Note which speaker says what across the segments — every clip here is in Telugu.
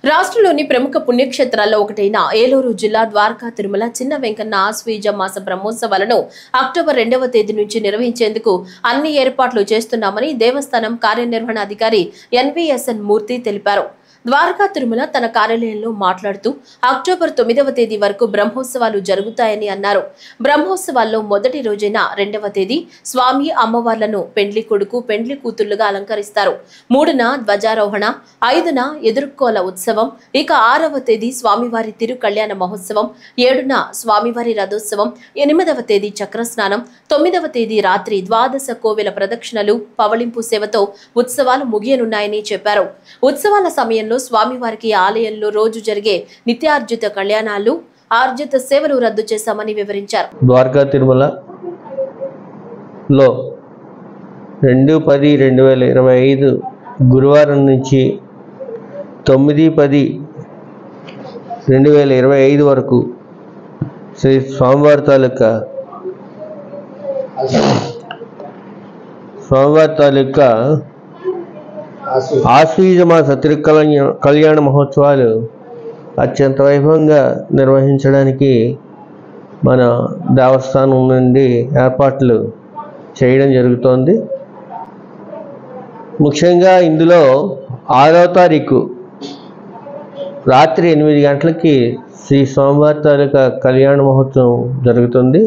Speaker 1: రాష్ట్రంలోని ప్రముఖ పుణ్యక్షేత్రాల్లో ఒకటైన ఏలూరు జిల్లా ద్వారకా తిరుమల చిన్న వెంకన్న ఆశ్వయుజ మాస బ్రహ్మోత్సవాలను అక్టోబర్ 2వ తేదీ నుంచి నిర్వహించేందుకు అన్ని ఏర్పాట్లు చేస్తున్నామని దేవస్థానం కార్యనిర్వహణాధికారి ఎన్వీఎస్ఎన్ మూర్తి తెలిపారు. ద్వారకా తిరుమల తన కార్యాలయంలో మాట్లాడుతూ అక్టోబర్ 9వ తేదీ వరకు బ్రహ్మోత్సవాలు జరుగుతాయని అన్నారు. బ్రహ్మోత్సవాల్లో మొదటి రోజైన 2వ తేదీ స్వామి అమ్మవార్లను పెండ్లి కొడుకు పెండ్లి కూతుళ్లుగా అలంకరిస్తారు. 3న ధ్వజారోహణ, 5న ఎదుర్కోల ఉత్సవం, ఇక 6వ తేదీ స్వామివారి తిరు కళ్యాణ మహోత్సవం, 7న స్వామివారి రథోత్సవం, 8వ తేదీ చక్రస్నానం, 9వ తేదీ రాత్రి ద్వాదశ కోవెల ప్రదక్షిణలు పవళింపు సేవతో ఉత్సవాలు ముగియనున్నాయని చెప్పారు. ఉత్సవాల సమయంలో స్వామివారికి ఆలయంలో రోజు జరిగే నిత్యార్జిత కళ్యాణాలు, ఆర్జిత సేవలు రద్దు చేశామని వివరించారు.
Speaker 2: ద్వారకా తిరుమల లో 2/10/2025 గురువారం నుంచి 9/10/2025 వరకు శ్రీ స్వామివారి తాలూకా ఆశ్వయుజ మాస కళ్యాణ మహోత్సవాలు అత్యంత వైభవంగా నిర్వహించడానికి మన దేవస్థానం నుండి ఏర్పాట్లు చేయడం జరుగుతోంది. ముఖ్యంగా ఇందులో 6వ తారీఖు రాత్రి 8 గంటలకి శ్రీ స్వామివారి తాలూకా కళ్యాణ మహోత్సవం జరుగుతుంది.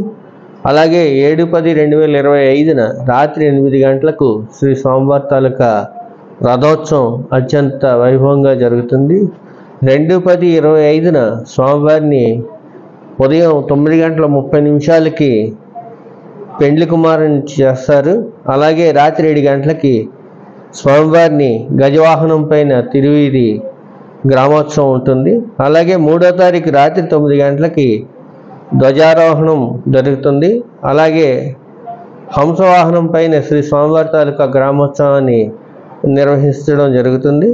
Speaker 2: అలాగే 7/10/2025 రాత్రి 8 గంటలకు శ్రీ స్వామివారి తాలూకా రథోత్సవం అత్యంత వైభవంగా జరుగుతుంది. 2/10/25 స్వామివారిని ఉదయం 9:30 పెండ్లి కుమారుని చేస్తారు. అలాగే రాత్రి 7 గంటలకి స్వామివారిని గజవాహనం పైన తిరువీధి గ్రామోత్సవం ఉంటుంది. అలాగే 3వ తారీఖు రాత్రి 9 గంటలకి ధ్వజారోహణం జరుగుతుంది. అలాగే హంసవాహనం పైన శ్రీ స్వామివారి తాలూకా గ్రామోత్సవాన్ని నిర్వహించడం జరుగుతుంది.